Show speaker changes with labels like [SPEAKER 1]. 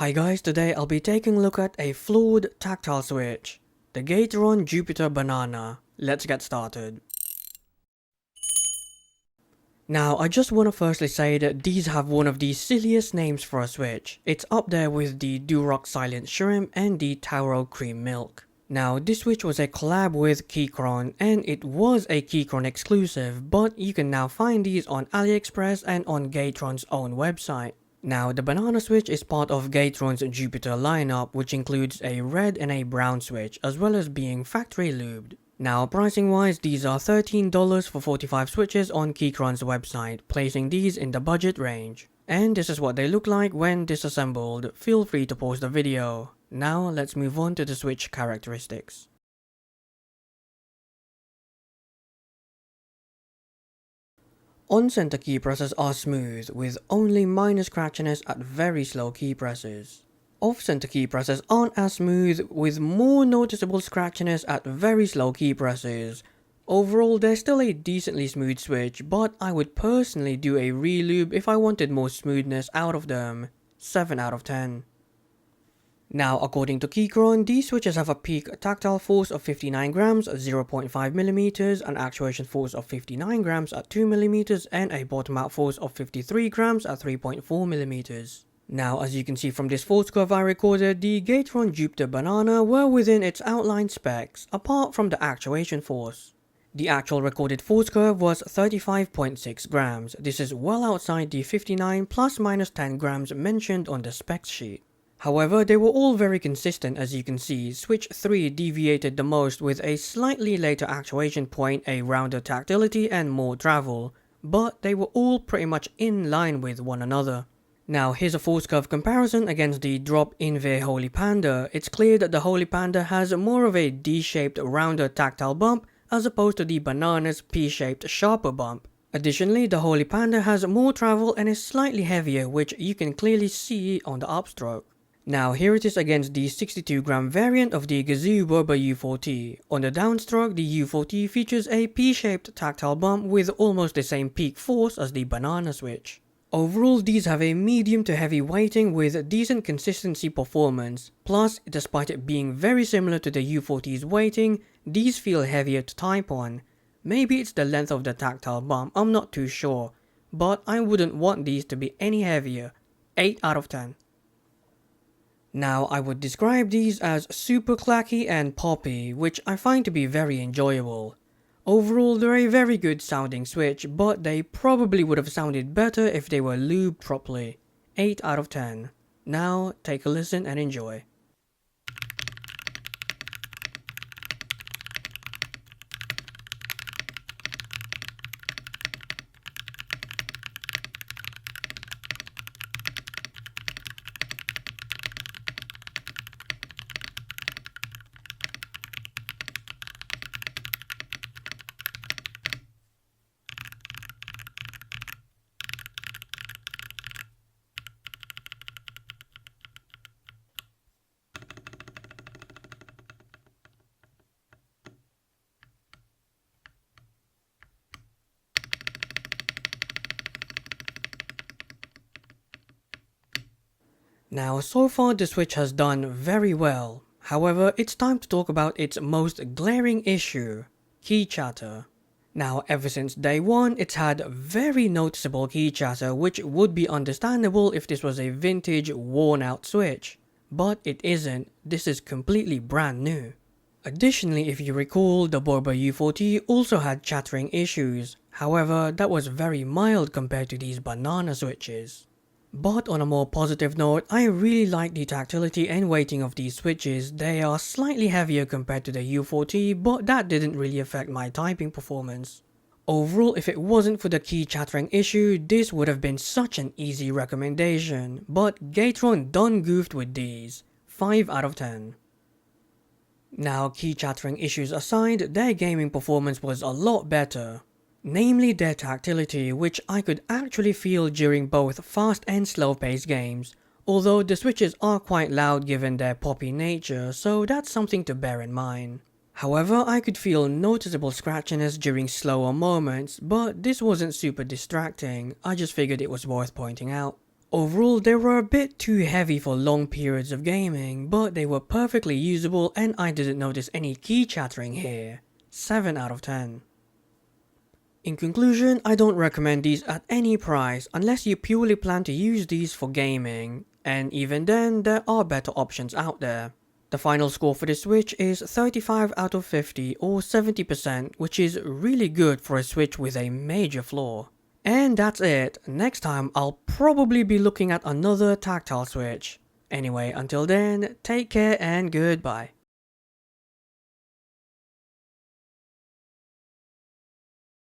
[SPEAKER 1] Hi guys, today I'll be taking a look at a flawed tactile switch, the Gateron Jupiter Banana. Let's get started. Now I just want to firstly say that these have one of the silliest names for a switch. It's up there with the Duroc Silent Shrimp and the Taro Cream Milk. Now this switch was a collab with Keycaps and it was a Keycaps exclusive, but you can now find these on AliExpress and on Gateron's own website. Now the banana switch is part of Gateron's Jupiter lineup, which includes a red and a brown switch as well as being factory lubed. Now pricing wise, these are $13 for 45 switches on Keycaps website, placing these in the budget range. And this is what they look like when disassembled. Feel free to pause the video. Now let's move on to the switch characteristics. On-center key presses are smooth, with only minor scratchiness at very slow key presses. Off-center key presses aren't as smooth, with more noticeable scratchiness at very slow key presses. Overall, they're still a decently smooth switch, but I would personally do a re-lube if I wanted more smoothness out of them. 7 out of 10. Now, according to Keycaps, these switches have a peak tactile force of 59 grams at 0.5mm, an actuation force of 59 grams at 2mm, and a bottom out force of 53 grams at 3.4mm. Now, as you can see from this force curve I recorded, the Gateron Jupiter Banana were within its outlined specs, apart from the actuation force. The actual recorded force curve was 35.6 grams. This is well outside the 59 plus minus 10 grams mentioned on the specs sheet. However, they were all very consistent. As you can see, switch 3 deviated the most with a slightly later actuation point, a rounder tactility and more travel, but they were all pretty much in line with one another. Now here's a force curve comparison against the drop in the Holy Panda. It's clear that the Holy Panda has more of a D-shaped rounder tactile bump as opposed to the Banana's P-shaped sharper bump. Additionally, the Holy Panda has more travel and is slightly heavier, which you can clearly see on the upstroke. Now here it is against the 62 gram variant of the Gazoo Boba U4T. On the downstroke, the U4T features a P-shaped tactile bump with almost the same peak force as the banana switch. Overall, these have a medium to heavy weighting with decent consistency performance. Plus, despite it being very similar to the U4T's weighting, these feel heavier to type on. Maybe it's the length of the tactile bump, I'm not too sure, but I wouldn't want these to be any heavier. 8 out of 10. Now, I would describe these as super clacky and poppy, which I find to be very enjoyable. Overall, they're a very good sounding switch, but they probably would have sounded better if they were lubed properly. 8 out of 10. Now, take a listen and enjoy. Now, so far the switch has done very well. However, it's time to talk about its most glaring issue, key chatter. Now, ever since day one, it's had very noticeable key chatter, which would be understandable if this was a vintage, worn out switch. But it isn't. This is completely brand new. Additionally, if you recall, the Boba U4T also had chattering issues. However, that was very mild compared to these banana switches. But on a more positive note, I really like the tactility and weighting of these switches. They are slightly heavier compared to the U4T, but that didn't really affect my typing performance. Overall, if it wasn't for the key chattering issue, this would have been such an easy recommendation. But Gateron done goofed with these. 5 out of 10. Now, key chattering issues aside, their gaming performance was a lot better. Namely their tactility, which I could actually feel during both fast and slow paced games, although the switches are quite loud given their poppy nature, so that's something to bear in mind. However, I could feel noticeable scratchiness during slower moments, but this wasn't super distracting. I just figured it was worth pointing out. Overall, they were a bit too heavy for long periods of gaming, but they were perfectly usable and I didn't notice any key chattering here. 7 out of 10. In conclusion, I don't recommend these at any price unless you purely plan to use these for gaming, and even then there are better options out there. The final score for this Switch is 35 out of 50 or 70%, which is really good for a Switch with a major flaw. And that's it. Next time I'll probably be looking at another tactile Switch. Anyway, until then, take care and goodbye.